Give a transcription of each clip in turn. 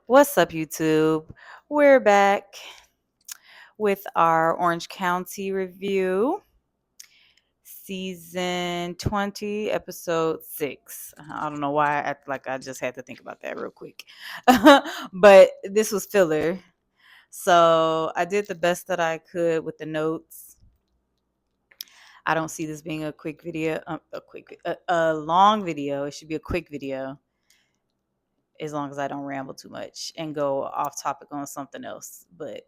What's up, YouTube? We're back with our Orange County review, season 20, episode 6. I don't know why I act like I just had to think about that real quick. But this was filler. So I did the best that I could with the notes. I don't see this being a quick video, a long video. It should be a quick video as long as I don't ramble too much and go off topic on something else. But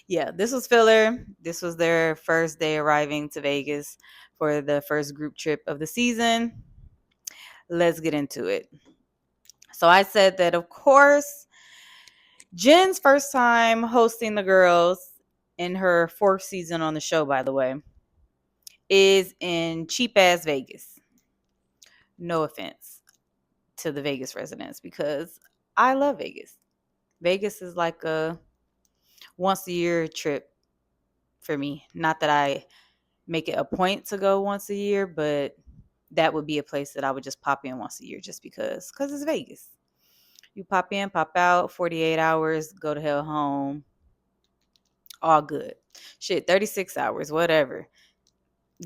yeah, this was filler. This was their first day arriving to Vegas for the first group trip of the season. Let's get into it. So I said that, of course, Jen's first time hosting the girls in her fourth season on the show, by the way, is in cheap ass Vegas. No offense to the Vegas residents because I love Vegas. Vegas is like a once a year trip for me. Not that I make it a point to go once a year, but that would be a place that I would just pop in once a year just because it's Vegas. You pop in, pop out, 48 hours, go to hell home, all good. Shit, 36 hours, whatever,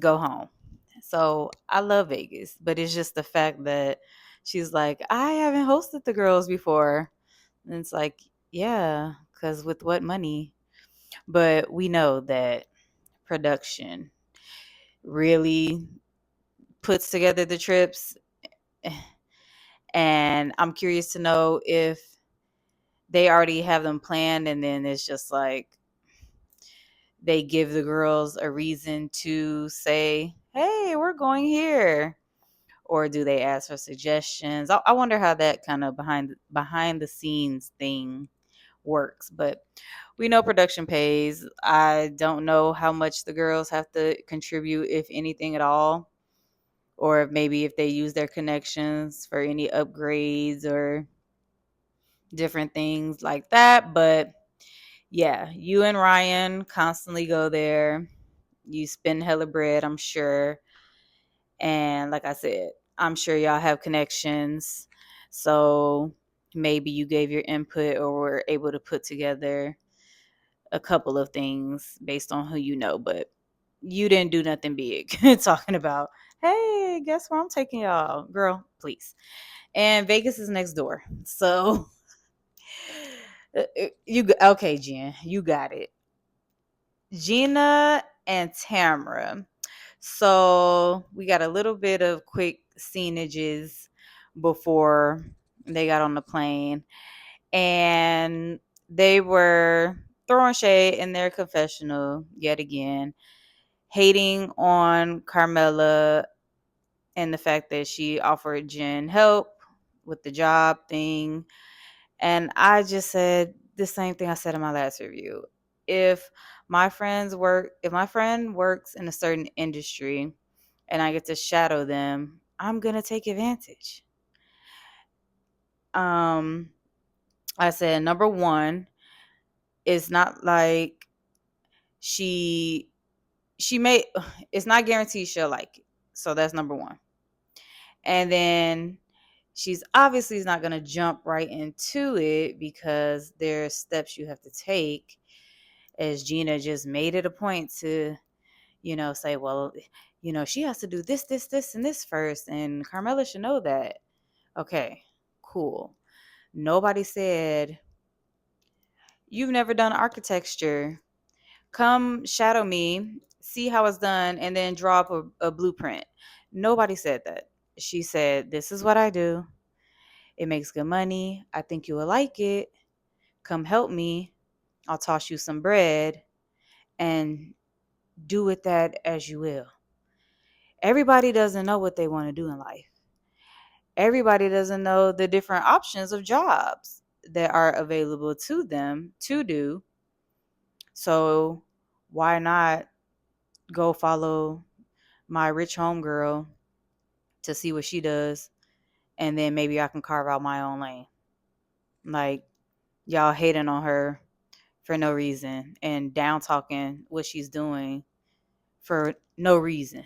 go home. So I love Vegas, but it's just the fact that she's like, I haven't hosted the girls before. And it's like, yeah, because with what money? But we know that production really puts together the trips. And I'm curious to know if they already have them planned and then it's just like they give the girls a reason to say, hey, we're going here. Or do they ask for suggestions? I wonder how that kind of behind the scenes thing works. But we know production pays. I don't know how much the girls have to contribute, if anything at all, or maybe if they use their connections for any upgrades or different things like that. But yeah, you and Ryan constantly go there. You spend hella bread, I'm sure. And like I said, I'm sure y'all have connections. So maybe you gave your input or were able to put together a couple of things based on who you know. But you didn't do nothing big talking about, hey, guess where I'm taking y'all? Girl, please. And Vegas is next door. So you okay, Jen? You got it. Gina and Tamara. So we got a little bit of quick scenages before they got on the plane, and they were throwing shade in their confessional yet again, hating on Carmela and the fact that she offered Jen help with the job thing. And I just said the same thing I said in my last review. If if my friend works in a certain industry and I get to shadow them, I'm gonna take advantage. Um, I said number one, it's not like she she may it's not guaranteed she'll like it. So that's number one. And then she's obviously not going to jump right into it because there's steps you have to take, as Gina just made it a point to, say, well, she has to do this, and this first. And Carmela should know that. Okay, cool. Nobody said, you've never done architecture. Come shadow me, see how it's done, and then draw up a blueprint. Nobody said that. She said, this is what I do. It makes good money. I think you will like it. Come help me. I'll toss you some bread and do with that as you will. Everybody doesn't know what they want to do in life. Everybody doesn't know the different options of jobs that are available to them to do. So why not go follow my rich homegirl to see what she does, and then maybe I can carve out my own lane. Like, y'all hating on her for no reason and down talking what she's doing for no reason.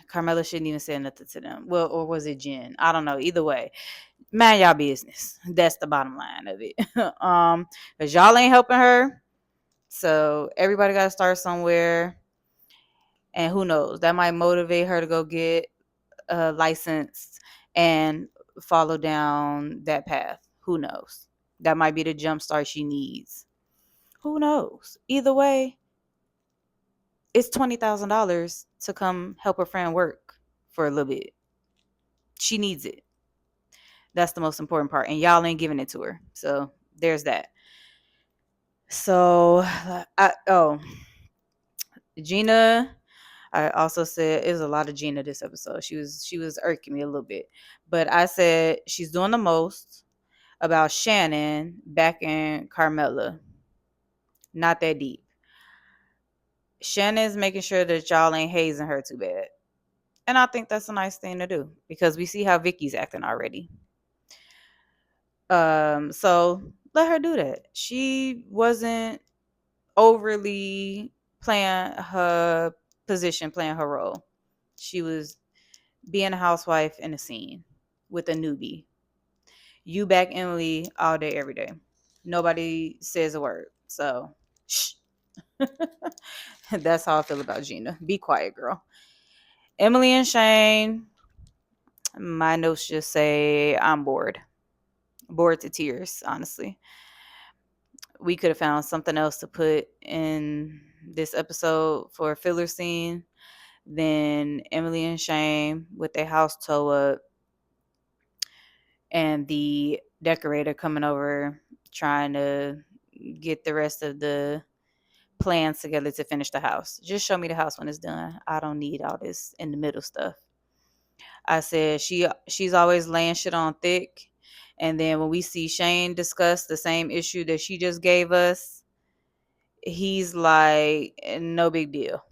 Carmela shouldn't even say nothing to them. Well, or was it Jen? I don't know. Either way, mind y'all business. That's the bottom line of it. Because y'all ain't helping her. So everybody got to start somewhere. And who knows? That might motivate her to go get licensed and follow down that path. Who knows? That might be the jump start she needs. Who knows? Either way, it's $20,000 to come help her friend work for a little bit. She needs it. That's the most important part. And y'all ain't giving it to her. So there's that. So, Gina, I also said it was a lot of Gina this episode. She was irking me a little bit. But I said she's doing the most about Shannon backing Carmela. Not that deep. Shannon's making sure that y'all ain't hazing her too bad. And I think that's a nice thing to do because we see how Vicky's acting already. So let her do that. She wasn't overly playing her position, playing her role. She was being a housewife in a scene with a newbie. You back Emily all day, every day. Nobody says a word. So, shh. That's how I feel about Gina. Be quiet, girl. Emily and Shane, my notes just say I'm bored. Bored to tears, honestly. We could have found something else to put in this episode for a filler scene than Emily and Shane with their house toe up and the decorator coming over trying to get the rest of the plans together to finish the house. Just show me the house when it's done. I don't need all this in the middle stuff. I said she's always laying shit on thick. And then when we see Shane discuss the same issue that she just gave us, he's like, no big deal.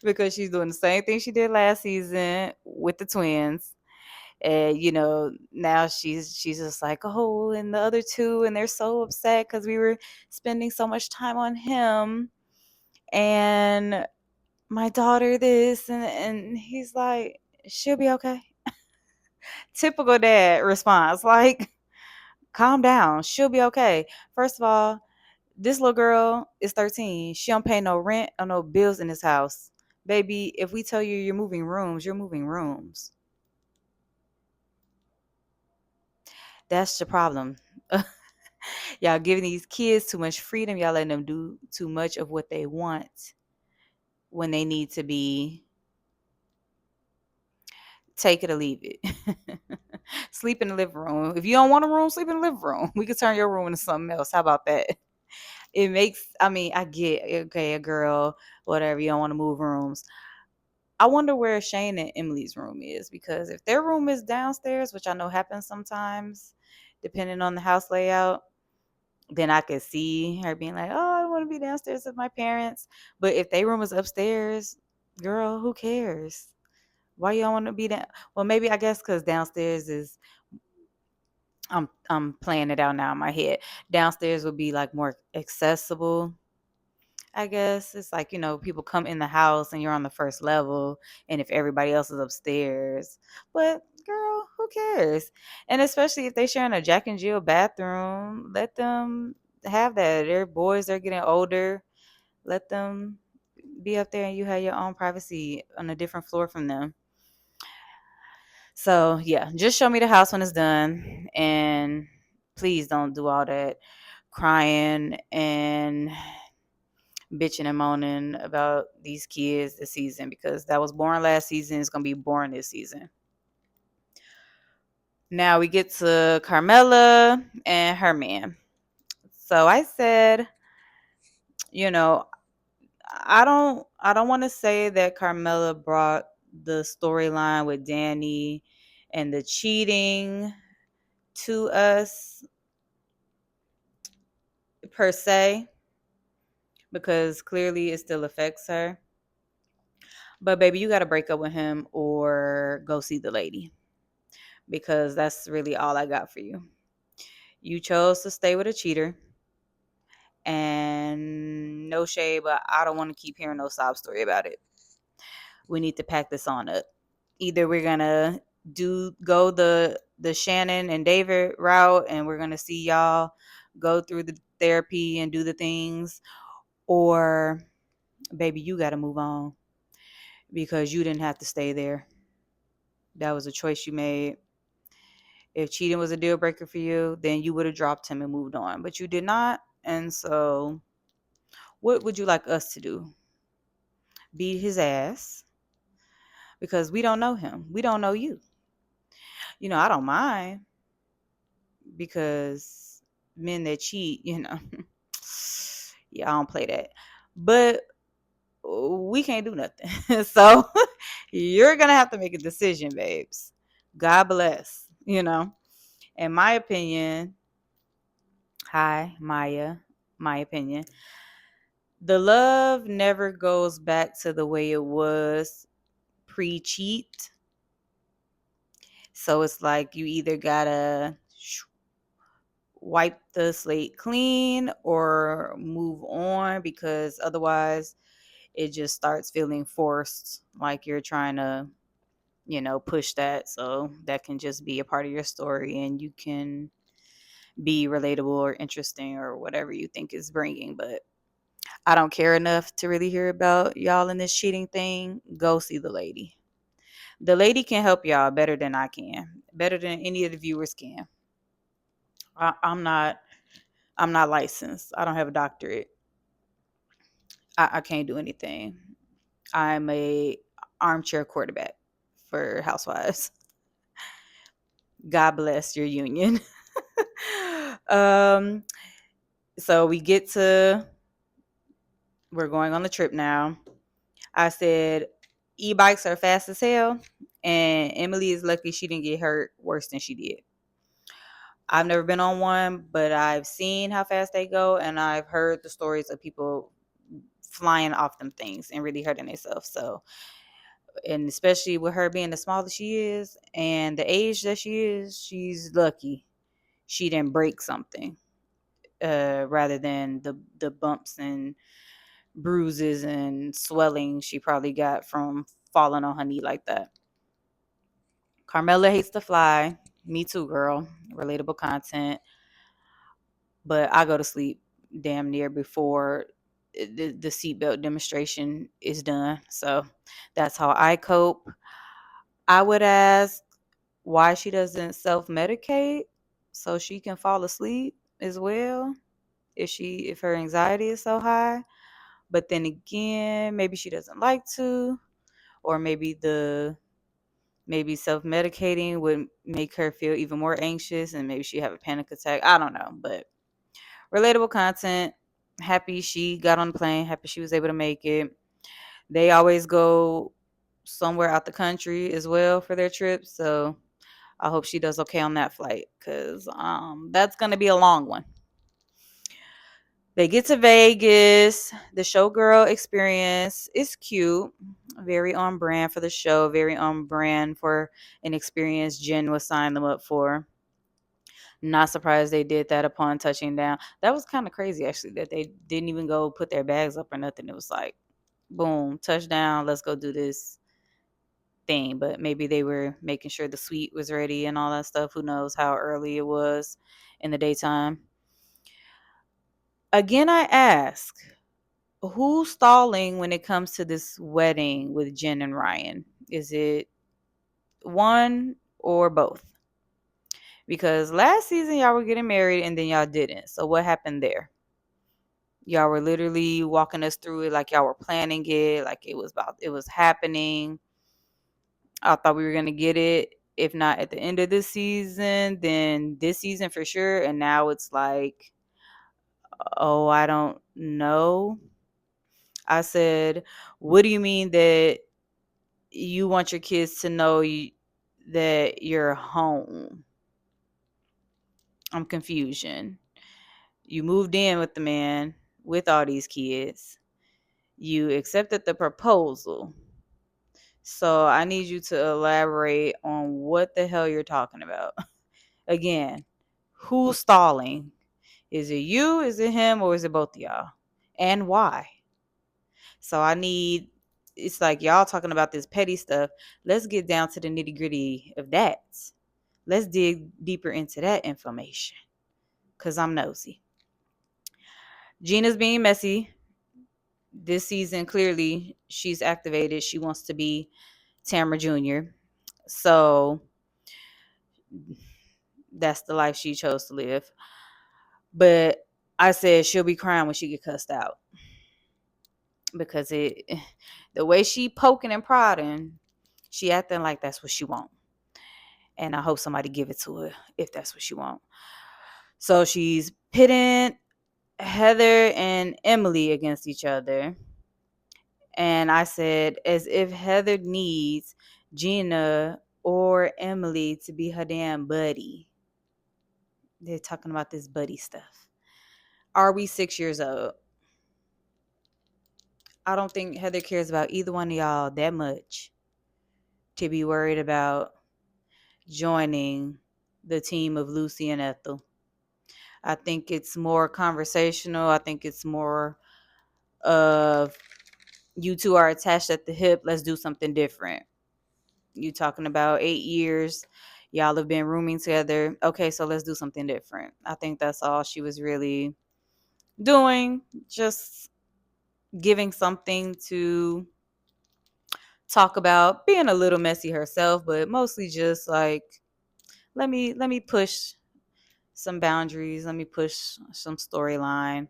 Because she's doing the same thing she did last season with the twins. And now she's just like, oh, and the other two, and they're so upset because we were spending so much time on him and my daughter this, and he's like, she'll be okay. Typical dad response, like, calm down, she'll be okay. First of all, this little girl is 13. She don't pay no rent or no bills in this house. Baby, if we tell you you're moving rooms, you're moving rooms. That's the problem. Y'all giving these kids too much freedom. Y'all letting them do too much of what they want when they need to be take it or leave it. Sleep in the living room. If you don't want a room, sleep in the living room. We could turn your room into something else. How about that? I get, okay, a girl, whatever, you don't want to move rooms. I wonder where Shane and Emily's room is, because if their room is downstairs, which I know happens sometimes, depending on the house layout, then I could see her being like, oh, I want to be downstairs with my parents. But if their room is upstairs, girl, who cares? Why you don't want to be down? Well, maybe I guess because downstairs is, I'm playing it out now in my head. Downstairs would be like more accessible. I guess it's like, people come in the house and you're on the first level, and if everybody else is upstairs. But girl, who cares? And especially if they sharing a Jack and Jill bathroom, let them have that. They're boys, they're getting older. Let them be up there and you have your own privacy on a different floor from them. So yeah, just show me the house when it's done, and please don't do all that crying and bitching and moaning about these kids this season, because that was boring last season. It's gonna be boring this season. Now we get to Carmela and her man. So I said, you know, I don't want to say that Carmela brought the storyline with Danny and the cheating to us per se, because clearly it still affects her. But baby, you got to break up with him or go see the lady, because that's really all I got for you. You chose to stay with a cheater, and no shade, but I don't want to keep hearing no sob story about it. we need to pack this on up. Either we're gonna go the Shannon and David route, and we're gonna see y'all go through the therapy and do the things, or baby, you got to move on because you didn't have to stay there. That was a choice you made. If cheating was a deal breaker for you, then you would have dropped him and moved on, but you did not. And so, what would you like us to do? Beat his ass because we don't know him. We don't know you. I don't mind because men that cheat, yeah, I don't play that. But we can't do nothing. So you're going to have to make a decision, babes. God bless, In my opinion, hi, Maya, my opinion, the love never goes back to the way it was pre-cheat. So it's like you either gotta wipe the slate clean or move on, because otherwise it just starts feeling forced, like you're trying to, push that. So that can just be a part of your story, and you can be relatable or interesting or whatever you think is bringing. But I don't care enough to really hear about y'all in this cheating thing. Go see the lady. The lady can help y'all better than I can, better than any of the viewers can. I'm not licensed. I don't have a doctorate. I can't do anything. I'm a armchair quarterback for Housewives. God bless your union. um, so we're going on the trip now. I said e-bikes are fast as hell, and Emily is lucky she didn't get hurt worse than she did. I've never been on one, but I've seen how fast they go, and I've heard the stories of people flying off them things and really hurting themselves. So, and especially with her being the small that she is and the age that she is, she's lucky she didn't break something, rather than the bumps and bruises and swelling she probably got from falling on her knee like that. Carmela hates to fly. Me too, girl. Relatable content. But I go to sleep damn near before the seatbelt demonstration is done. So that's how I cope. I would ask why she doesn't self-medicate so she can fall asleep as well, if her anxiety is so high. But then again, maybe she doesn't like to, or maybe self-medicating would make her feel even more anxious and maybe she have a panic attack. I don't know, but relatable content. Happy she got on the plane, happy she was able to make it. They always go somewhere out the country as well for their trips, so I hope she does okay on that flight, because that's going to be a long one. They get to Vegas. The showgirl experience is cute. Very on brand for the show. Very on brand for an experience Jen was signing them up for. Not surprised they did that upon touching down. That was kind of crazy, actually, that they didn't even go put their bags up or nothing. It was like, boom, touchdown. Let's go do this thing. But maybe they were making sure the suite was ready and all that stuff. Who knows how early it was in the daytime. Again, I ask, who's stalling when it comes to this wedding with Jen and Ryan? Is it one or both? Because last season y'all were getting married and then y'all didn't. So what happened there? Y'all were literally walking us through it like y'all were planning it, like it was happening. I thought we were gonna get it. If not at the end of this season, then this season for sure. And now it's like, oh, I don't know. I said, what do you mean that you want your kids to know that you're home? I'm confusion. You moved in with the man with all these kids. You accepted the proposal. So I need you to elaborate on what the hell you're talking about. Again, who's stalling? Is it you? Is it him? Or is it both of y'all? And why? So I need it's like y'all talking about this petty stuff. Let's get down to the nitty gritty of that. Let's dig deeper into that information because I'm nosy. Gina's being messy this season. Clearly, she's activated. She wants to be Tamara Jr. So that's the life she chose to live. But I said she'll be crying when she get cussed out because the way she poking and prodding, she acting like that's what she want. And I hope somebody give it to her if that's what she want. So she's pitting Heather and Emily against each other. And I said, as if Heather needs Gina or Emily to be her damn buddy. They're talking about this buddy stuff. Are we 6 years old? I don't think Heather cares about either one of y'all that much to be worried about joining the team of Lucy and Ethel. I think it's more conversational. I think it's more of you two are attached at the hip. Let's do something different. You talking about 8 years. Y'all have been rooming together. Okay, so let's do something different. I think that's all she was really doing. Just giving something to talk about, being a little messy herself, but mostly just like let me push some boundaries, let me push some storyline.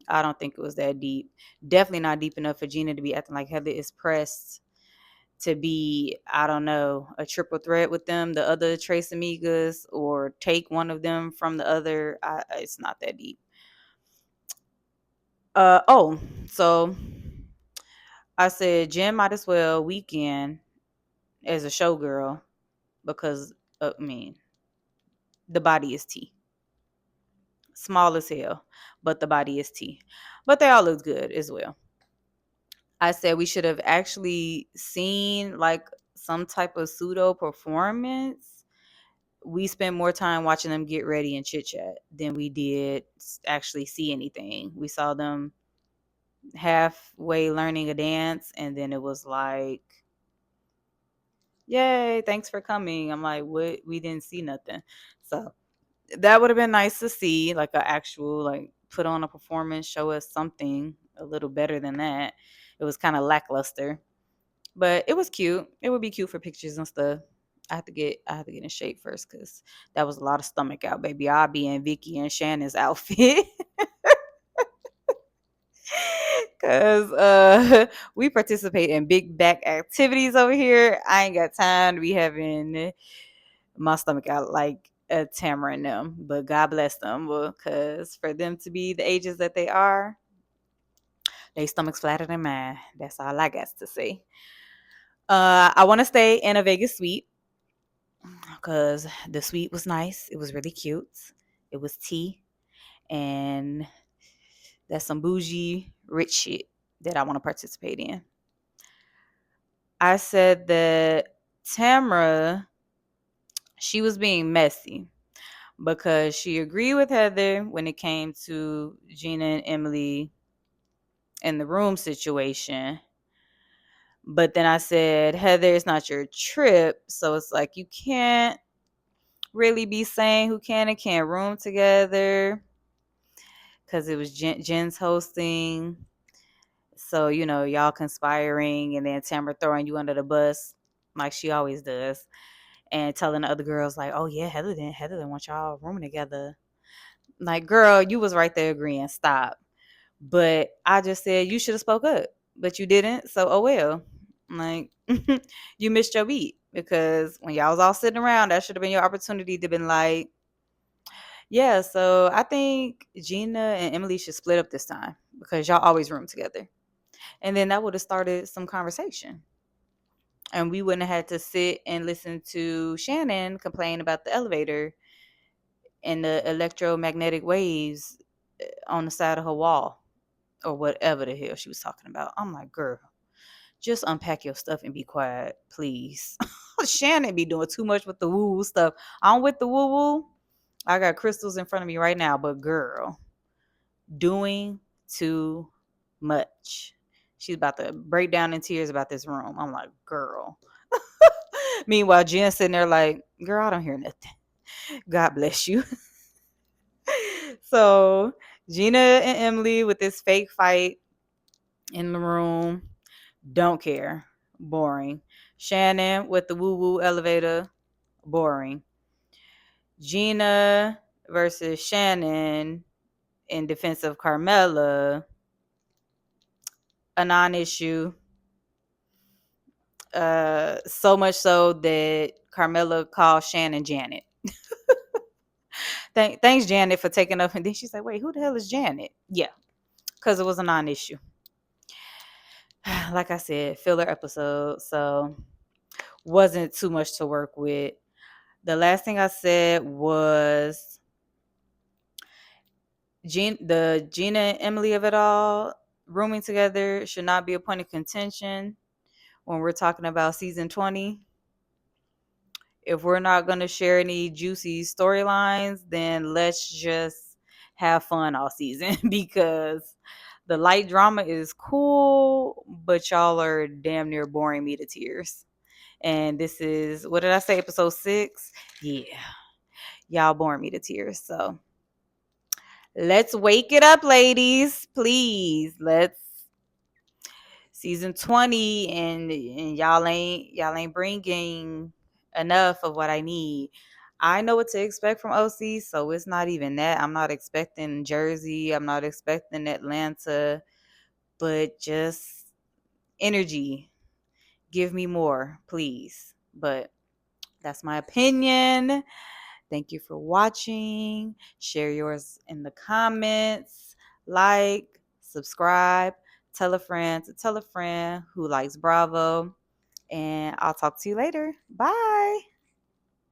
I don't think it was that deep. Definitely not deep enough for Gina to be acting like Heather is pressed to be, I don't know, a triple threat with them, the other Trace Amigas, or take one of them from the other. It's not that deep. So I said Jen might as well weekend as a showgirl because I mean the body is tea. Small as hell, but the body is tea. But they all look good as well. I said we should have actually seen like some type of pseudo performance. We spent more time watching them get ready and chit chat than we did actually see anything. We saw them halfway learning a dance, and then it was like, yay, thanks for coming. I'm like, what? We didn't see nothing. So that would have been nice to see, like an actual, like put on a performance, show us something a little better than that. It was kind of lackluster, but it was cute. It would be cute for pictures and stuff. I have to get in shape first because that was a lot of stomach out, baby. I'll be in Vicky and Shannon's outfit. Cause we participate in big back activities over here. I ain't got time to be having my stomach out like Tamara and them. But God bless them, because for them to be the ages that they are, they stomachs flatter than mine. That's all I got to say. I want to stay in a Vegas suite because the suite was nice. It was really cute. It was tea, and that's some bougie, rich shit that I want to participate in. I said that Tamara, she was being messy because she agreed with Heather when it came to Gina and Emily in the room situation. But then I said, Heather, it's not your trip. So it's like you can't really be saying who can and can't room together because it was Jen's hosting. So, y'all conspiring and then Tamara throwing you under the bus like she always does. And telling the other girls like, oh yeah, Heather didn't want y'all rooming together. Like, girl, you was right there agreeing. Stop. But I just said you should have spoke up, but you didn't. So oh well. Like you missed your beat because when y'all was all sitting around, that should have been your opportunity to been like, yeah. So I think Gina and Emily should split up this time because y'all always room together, and then that would have started some conversation. And we wouldn't have had to sit and listen to Shannon complain about the elevator and the electromagnetic waves on the side of her wall or whatever the hell she was talking about. I'm like, girl, just unpack your stuff and be quiet, please. Shannon be doing too much with the woo woo stuff. I'm with the woo woo. I got crystals in front of me right now, but girl, doing too much. She's about to break down in tears about this room. I'm like, girl. Meanwhile, Jen's sitting there like, girl, I don't hear nothing. God bless you. So Gina and Emily with this fake fight in the room. Don't care. Boring. Shannon with the woo-woo elevator. Boring. Gina versus Shannon in defense of Carmella. A non-issue. So much so that Carmella called Shannon Janet. Thanks, Janet, for taking up. And then she's like, wait, who the hell is Janet? Yeah, because it was a non-issue. Like I said, filler episode. So wasn't too much to work with. The last thing I said was the Gina and Emily of it all rooming together should not be a point of contention when we're talking about season 20. If we're not going to share any juicy storylines, then let's just have fun all season because the light drama is cool, but y'all are damn near boring me to tears. And this is, what did I say, episode 6? Yeah. Y'all boring me to tears. So let's wake it up, ladies. Please. Let's season 20 and y'all ain't bringing enough of what I need. I know what to expect from OC, so it's not even that. I'm not expecting Jersey. I'm not expecting Atlanta, but just energy. Give me more, please. But that's my opinion. Thank you for watching. Share yours in the comments. Like, subscribe, tell a friend to tell a friend who likes Bravo. And I'll talk to you later. Bye.